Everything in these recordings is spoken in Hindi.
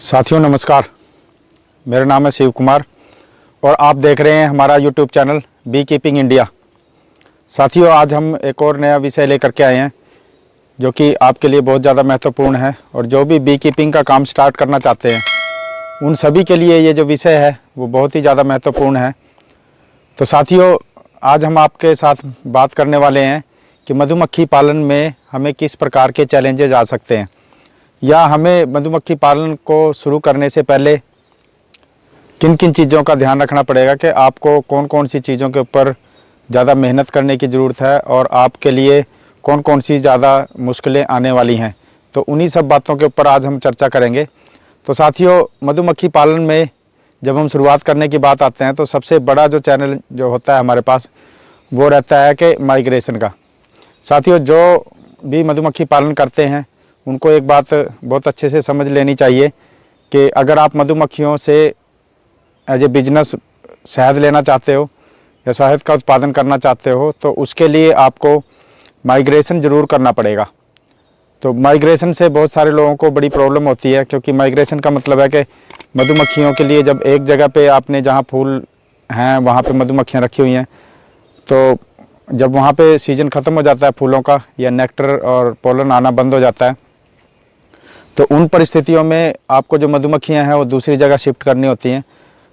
साथियों नमस्कार, मेरा नाम है शिव कुमार और आप देख रहे हैं हमारा YouTube channel be keeping India. साथियों आज हम एक और नया विषय लेकर के आए हैं जो कि आपके लिए बहुत ज़्यादा महत्वपूर्ण है और जो भी बी कीपिंग का काम स्टार्ट करना चाहते हैं उन सभी के लिए ये जो विषय है वो बहुत ही ज़्यादा महत्वपूर्ण है। तो साथियों आज हम आपके साथ बात करने वाले हैं कि मधुमक्खी पालन में हमें किस प्रकार के चैलेंजेस आ सकते हैं या हमें मधुमक्खी पालन को शुरू करने से पहले किन किन चीज़ों का ध्यान रखना पड़ेगा कि आपको कौन कौन सी चीज़ों के ऊपर ज़्यादा मेहनत करने की ज़रूरत है और आपके लिए कौन कौन सी ज़्यादा मुश्किलें आने वाली हैं। तो उन्हीं सब बातों के ऊपर आज हम चर्चा करेंगे। तो साथियों मधुमक्खी पालन में जब हम शुरुआत करने की बात आते हैं तो सबसे बड़ा जो चैनल जो होता है हमारे पास वो रहता है कि माइग्रेशन का। साथियों जो भी मधुमक्खी पालन करते हैं उनको एक बात बहुत अच्छे से समझ लेनी चाहिए कि अगर आप मधुमक्खियों से एज ए बिजनेस शहद लेना चाहते हो या शहद का उत्पादन करना चाहते हो तो उसके लिए आपको माइग्रेशन ज़रूर करना पड़ेगा। तो माइग्रेशन से बहुत सारे लोगों को बड़ी प्रॉब्लम होती है, क्योंकि माइग्रेशन का मतलब है कि मधुमक्खियों के लिए जब एक जगह पे आपने जहाँ फूल हैं वहाँ पे मधुमक्खियाँ रखी हुई हैं, तो जब वहाँ पे सीज़न ख़त्म हो जाता है फूलों का या नेक्टर और पोलन आना बंद हो जाता है, तो उन परिस्थितियों में आपको जो मधुमक्खियाँ हैं वो दूसरी जगह शिफ्ट करनी होती हैं।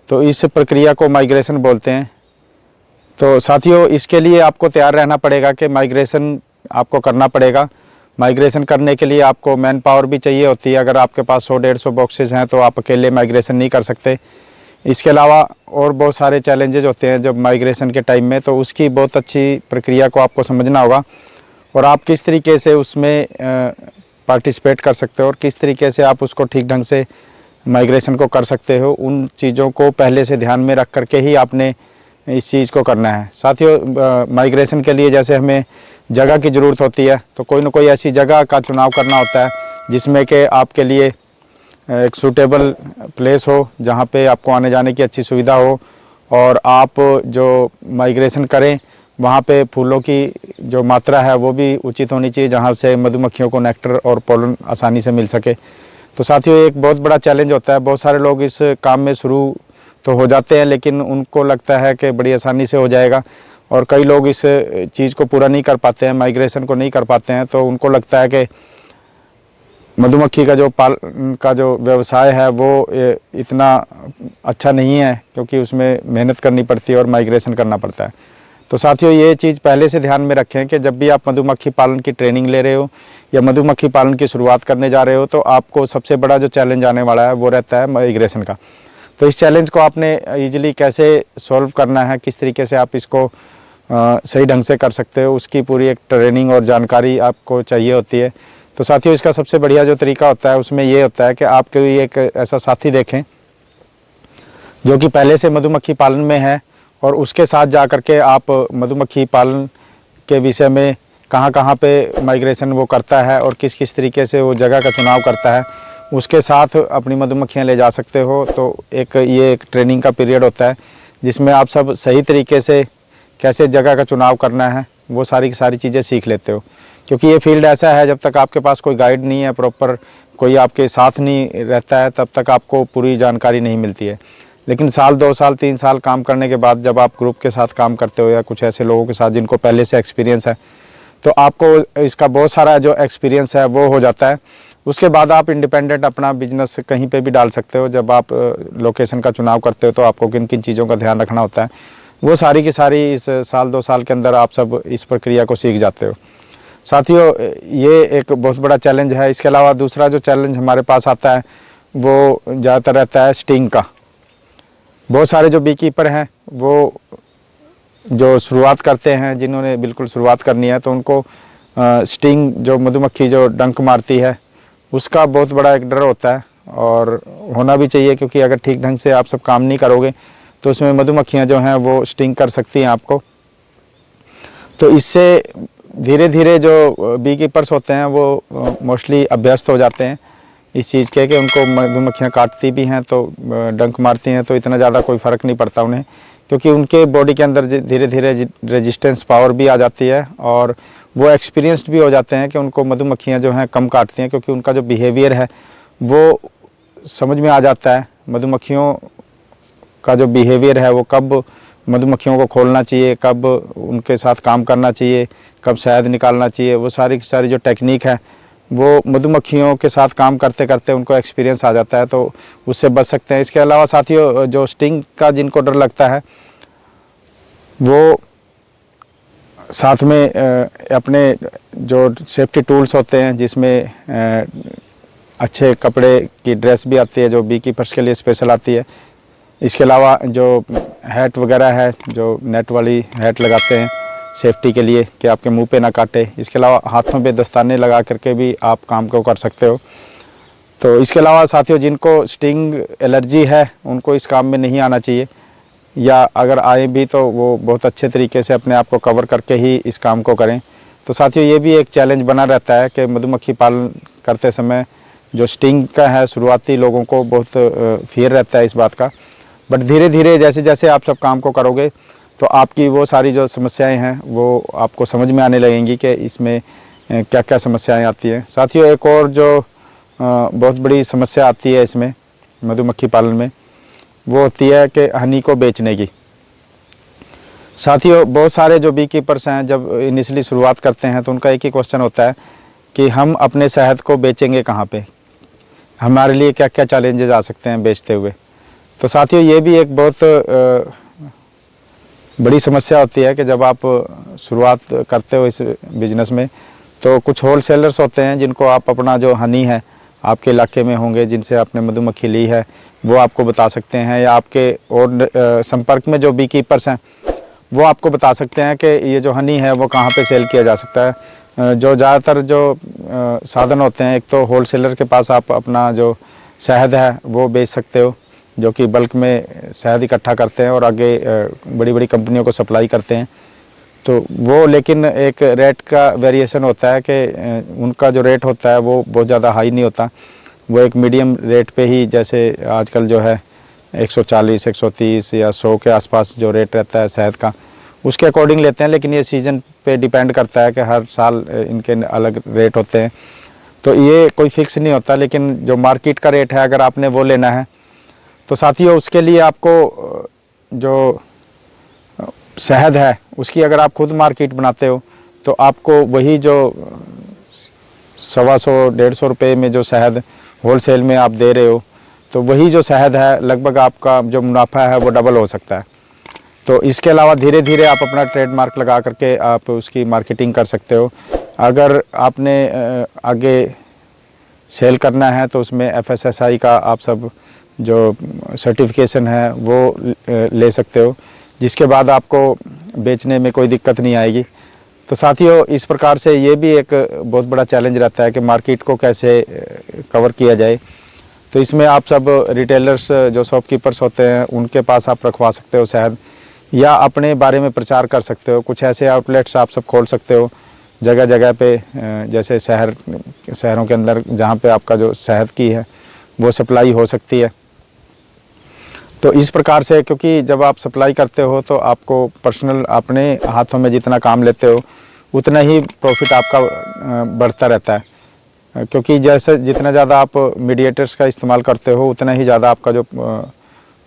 तो इस प्रक्रिया को माइग्रेशन बोलते हैं। तो साथियों इसके लिए आपको तैयार रहना पड़ेगा कि माइग्रेशन आपको करना पड़ेगा। माइग्रेशन करने के लिए आपको मैन पावर भी चाहिए होती है। अगर आपके पास 100-150 बॉक्सेस हैं तो आप अकेले माइग्रेशन नहीं कर सकते। इसके अलावा और बहुत सारे चैलेंजेस होते हैं जब माइग्रेशन के टाइम में, तो उसकी बहुत अच्छी प्रक्रिया को आपको समझना होगा और आप किस तरीके से उसमें पार्टिसिपेट कर सकते हो और किस तरीके से आप उसको ठीक ढंग से माइग्रेशन को कर सकते हो। उन चीज़ों को पहले से ध्यान में रख करके ही आपने इस चीज़ को करना है। साथियों माइग्रेशन के लिए जैसे हमें जगह की ज़रूरत होती है, तो कोई ना कोई ऐसी जगह का चुनाव करना होता है जिसमें कि आपके लिए एक सूटेबल प्लेस हो, जहाँ पे आपको आने जाने की अच्छी सुविधा हो और आप जो माइग्रेशन करें वहाँ पे फूलों की जो मात्रा है वो भी उचित होनी चाहिए, जहाँ से मधुमक्खियों को नेक्टर और पोलन आसानी से मिल सके। तो साथियों एक बहुत बड़ा चैलेंज होता है। बहुत सारे लोग इस काम में शुरू तो हो जाते हैं लेकिन उनको लगता है कि बड़ी आसानी से हो जाएगा और कई लोग इस चीज़ को पूरा नहीं कर पाते हैं, माइग्रेशन को नहीं कर पाते हैं। तो उनको लगता है कि मधुमक्खी का जो पालन का जो व्यवसाय है वो इतना अच्छा नहीं है, क्योंकि उसमें मेहनत करनी पड़ती है और माइग्रेशन करना पड़ता है। तो साथियों ये चीज़ पहले से ध्यान में रखें कि जब भी आप मधुमक्खी पालन की ट्रेनिंग ले रहे हो या मधुमक्खी पालन की शुरुआत करने जा रहे हो तो आपको सबसे बड़ा जो चैलेंज आने वाला है वो रहता है माइग्रेशन का। तो इस चैलेंज को आपने ईजिली कैसे सॉल्व करना है, किस तरीके से आप इसको सही ढंग से कर सकते हो, उसकी पूरी एक ट्रेनिंग और जानकारी आपको चाहिए होती है। तो साथियों इसका सबसे बढ़िया जो तरीका होता है उसमें ये होता है कि आप कोई एक ऐसा साथी देखें जो कि पहले से मधुमक्खी पालन में है और उसके साथ जा कर के आप मधुमक्खी पालन के विषय में कहाँ कहाँ पे माइग्रेशन वो करता है और किस किस तरीके से वो जगह का चुनाव करता है, उसके साथ अपनी मधुमक्खियाँ ले जा सकते हो। तो ये एक ट्रेनिंग का पीरियड होता है जिसमें आप सब सही तरीके से कैसे जगह का चुनाव करना है वो सारी की सारी चीज़ें सीख लेते हो, क्योंकि ये फील्ड ऐसा है जब तक आपके पास कोई गाइड नहीं है, प्रॉपर कोई आपके साथ नहीं रहता है, तब तक आपको पूरी जानकारी नहीं मिलती है। लेकिन साल 2 साल 3 साल काम करने के बाद जब आप ग्रुप के साथ काम करते हो या कुछ ऐसे लोगों के साथ जिनको पहले से एक्सपीरियंस है, तो आपको इसका बहुत सारा जो एक्सपीरियंस है वो हो जाता है। उसके बाद आप इंडिपेंडेंट अपना बिजनेस कहीं पे भी डाल सकते हो। जब आप लोकेशन का चुनाव करते हो तो आपको किन किन चीज़ों का ध्यान रखना होता है वो सारी की सारी इस साल 2 साल के अंदर आप सब इस प्रक्रिया को सीख जाते हो। साथियों ये एक बहुत बड़ा चैलेंज है। इसके अलावा दूसरा जो चैलेंज हमारे पास आता है वो ज़्यादातर रहता है स्टिंग का। बहुत सारे जो बी कीपर हैं वो जो शुरुआत करते हैं, जिन्होंने बिल्कुल शुरुआत करनी है, तो उनको स्टिंग जो मधुमक्खी जो डंक मारती है उसका बहुत बड़ा एक डर होता है और होना भी चाहिए, क्योंकि अगर ठीक ढंग से आप सब काम नहीं करोगे तो उसमें मधुमक्खियाँ जो हैं वो स्टिंग कर सकती हैं आपको। तो इससे धीरे धीरे जो बी कीपर्स होते हैं वो मोस्टली अभ्यस्त हो जाते हैं इस चीज़ के कि उनको मधुमक्खियाँ काटती भी हैं तो डंक मारती हैं तो इतना ज़्यादा कोई फ़र्क नहीं पड़ता उन्हें, क्योंकि उनके बॉडी के अंदर धीरे धीरे रेजिस्टेंस पावर भी आ जाती है और वो एक्सपीरियंस्ड भी हो जाते हैं कि उनको मधुमक्खियाँ जो हैं कम काटती हैं, क्योंकि उनका जो बिहेवियर है वो समझ में आ जाता है मधुमक्खियों का जो बिहेवियर है, वो कब मधुमक्खियों को खोलना चाहिए, कब उनके साथ काम करना चाहिए, कब शहद निकालना चाहिए, वो सारी की सारी जो टेक्निक है वो मधुमक्खियों के साथ काम करते करते उनको एक्सपीरियंस आ जाता है, तो उससे बच सकते हैं। इसके अलावा साथियों, जो स्टिंग का जिनको डर लगता है वो साथ में अपने जो सेफ्टी टूल्स होते हैं, जिसमें अच्छे कपड़े की ड्रेस भी आती है जो बी कीपर्स के लिए स्पेशल आती है। इसके अलावा जो हैट वगैरह है, जो नेट वाली हैट लगाते हैं सेफ्टी के लिए कि आपके मुंह पे ना काटे। इसके अलावा हाथों पे दस्ताने लगा करके भी आप काम को कर सकते हो। तो इसके अलावा साथियों, जिनको स्टिंग एलर्जी है उनको इस काम में नहीं आना चाहिए, या अगर आए भी तो वो बहुत अच्छे तरीके से अपने आप को कवर करके ही इस काम को करें। तो साथियों, ये भी एक चैलेंज बना रहता है कि मधुमक्खी पालन करते समय जो स्टिंग का है, शुरुआती लोगों को बहुत फियर रहता है इस बात का। बट धीरे धीरे जैसे जैसे आप सब काम को करोगे तो आपकी वो सारी जो समस्याएं हैं वो आपको समझ में आने लगेंगी कि इसमें क्या क्या समस्याएं आती हैं। साथियों, एक और जो बहुत बड़ी समस्या आती है इसमें मधुमक्खी पालन में, वो होती है कि हनी को बेचने की। साथियों, बहुत सारे जो बी कीपर्स हैं जब इनिशियली शुरुआत करते हैं तो उनका एक ही क्वेश्चन होता है कि हम अपने शहद को बेचेंगे कहाँ पे, हमारे लिए क्या क्या चैलेंजेस आ सकते हैं बेचते हुए। तो साथियों, ये भी एक बहुत बड़ी समस्या होती है कि जब आप शुरुआत करते हो इस बिज़नेस में, तो कुछ होलसेलर्स होते हैं जिनको आप अपना जो हनी है, आपके इलाके में होंगे जिनसे आपने मधुमक्खी ली है, वो आपको बता सकते हैं, या आपके और संपर्क में जो बी कीपर्स हैं वो आपको बता सकते हैं कि ये जो हनी है वो कहाँ पे सेल किया जा सकता है। जो ज़्यादातर जो साधन होते हैं, एक तो होलसेलर के पास आप अपना जो शहद है वो बेच सकते हो, जो कि बल्क में शहद इकट्ठा करते हैं और आगे बड़ी बड़ी कंपनियों को सप्लाई करते हैं। तो वो लेकिन एक रेट का वेरिएशन होता है कि उनका जो रेट होता है वो बहुत ज़्यादा हाई नहीं होता, वो एक मीडियम रेट पे ही, जैसे आजकल जो है 140, 130 या 100 के आसपास जो रेट रहता है शहद का, उसके अकॉर्डिंग लेते हैं। लेकिन ये सीज़न पे डिपेंड करता है कि हर साल इनके अलग रेट होते हैं, तो ये कोई फिक्स नहीं होता। लेकिन जो मार्केट का रेट है अगर आपने वो लेना है तो साथियों, उसके लिए आपको जो शहद है उसकी अगर आप खुद मार्केट बनाते हो तो आपको वही जो 125-150 रुपये में जो शहद होलसेल में आप दे रहे हो, तो वही जो शहद है लगभग आपका जो मुनाफा है वो डबल हो सकता है। तो इसके अलावा धीरे धीरे आप अपना ट्रेडमार्क लगा करके आप उसकी मार्केटिंग कर सकते हो। अगर आपने आगे सेल करना है तो उसमें FSSAI का आप सब जो सर्टिफिकेशन है वो ले सकते हो, जिसके बाद आपको बेचने में कोई दिक्कत नहीं आएगी। तो साथियों, इस प्रकार से ये भी एक बहुत बड़ा चैलेंज रहता है कि मार्केट को कैसे कवर किया जाए। तो इसमें आप सब रिटेलर्स जो शॉपकीपर्स होते हैं उनके पास आप रखवा सकते हो शहद, या अपने बारे में प्रचार कर सकते हो। कुछ ऐसे आउटलेट्स आप सब खोल सकते हो जगह जगह पे, जैसे शहरों के अंदर जहाँ पे आपका जो शहद की है वो सप्लाई हो सकती है। तो इस प्रकार से, क्योंकि जब आप सप्लाई करते हो तो आपको पर्सनल अपने हाथों में जितना काम लेते हो उतना ही प्रॉफिट आपका बढ़ता रहता है, क्योंकि जैसे जितना ज़्यादा आप मीडिएटर्स का इस्तेमाल करते हो उतना ही ज़्यादा आपका जो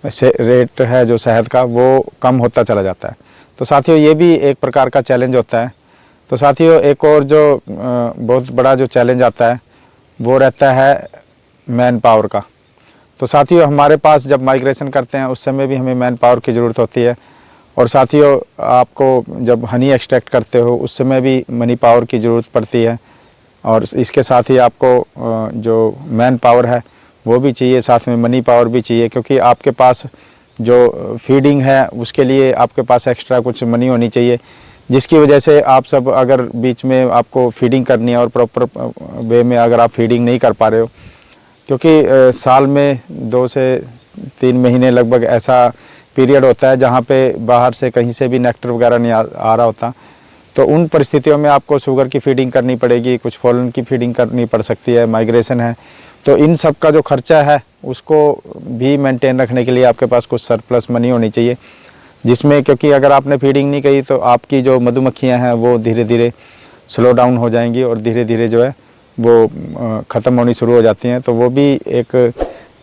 रेट है जो शहद का वो कम होता चला जाता है। तो साथियों, ये भी एक प्रकार का चैलेंज होता है। तो साथियों, एक और जो बहुत बड़ा जो चैलेंज आता है वो रहता है मैन पावर का। तो साथियों, हमारे पास जब माइग्रेशन करते हैं उस समय भी हमें मैन पावर की ज़रूरत होती है, और साथियों आपको जब हनी एक्सट्रैक्ट करते हो उस समय भी मनी पावर की ज़रूरत पड़ती है, और इसके साथ ही आपको जो मैन पावर है वो भी चाहिए, साथ में मनी पावर भी चाहिए, क्योंकि आपके पास जो फीडिंग है उसके लिए आपके पास एक्स्ट्रा कुछ मनी होनी चाहिए, जिसकी वजह से आप सब अगर बीच में आपको फीडिंग करनी है और प्रॉपर वे में अगर आप फीडिंग नहीं कर पा रहे हो, क्योंकि साल में 2 से 3 महीने लगभग ऐसा पीरियड होता है जहाँ पे बाहर से कहीं से भी नेक्टर वगैरह नहीं आ रहा होता, तो उन परिस्थितियों में आपको शुगर की फीडिंग करनी पड़ेगी, कुछ फॉलन की फीडिंग करनी पड़ सकती है, माइग्रेशन है। तो इन सब का जो खर्चा है उसको भी मेंटेन रखने के लिए आपके पास कुछ सरप्लस मनी होनी चाहिए, जिसमें, क्योंकि अगर आपने फीडिंग नहीं की तो आपकी जो मधुमक्खियाँ हैं वो धीरे धीरे स्लो डाउन हो जाएंगी और धीरे धीरे जो है वो ख़त्म होनी शुरू हो जाती हैं। तो वो भी एक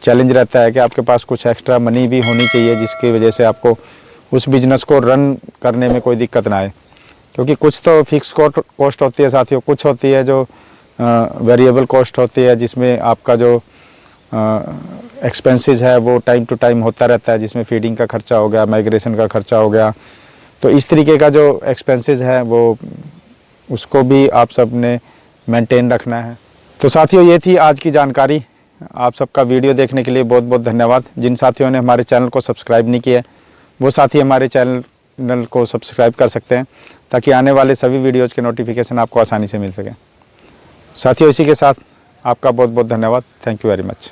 चैलेंज रहता है कि आपके पास कुछ एक्स्ट्रा मनी भी होनी चाहिए, जिसकी वजह से आपको उस बिज़नेस को रन करने में कोई दिक्कत ना आए। क्योंकि कुछ तो फिक्स कॉस्ट होती है साथियों, कुछ होती है जो वेरिएबल कॉस्ट होती है, जिसमें आपका जो एक्सपेंसेस है वो टाइम टू टाइम होता रहता है, जिसमें फीडिंग का खर्चा हो गया, माइग्रेशन का खर्चा हो गया। तो इस तरीके का जो एक्सपेंसेस है वो उसको भी आप सब ने मेंटेन रखना है। तो साथियों, ये थी आज की जानकारी। आप सबका वीडियो देखने के लिए बहुत बहुत धन्यवाद। जिन साथियों ने हमारे चैनल को सब्सक्राइब नहीं किया है वो साथी हमारे चैनल को सब्सक्राइब कर सकते हैं, ताकि आने वाले सभी वीडियोज़ के नोटिफिकेशन आपको आसानी से मिल सके। साथियों, इसी के साथ आपका बहुत बहुत धन्यवाद। Thank you very much.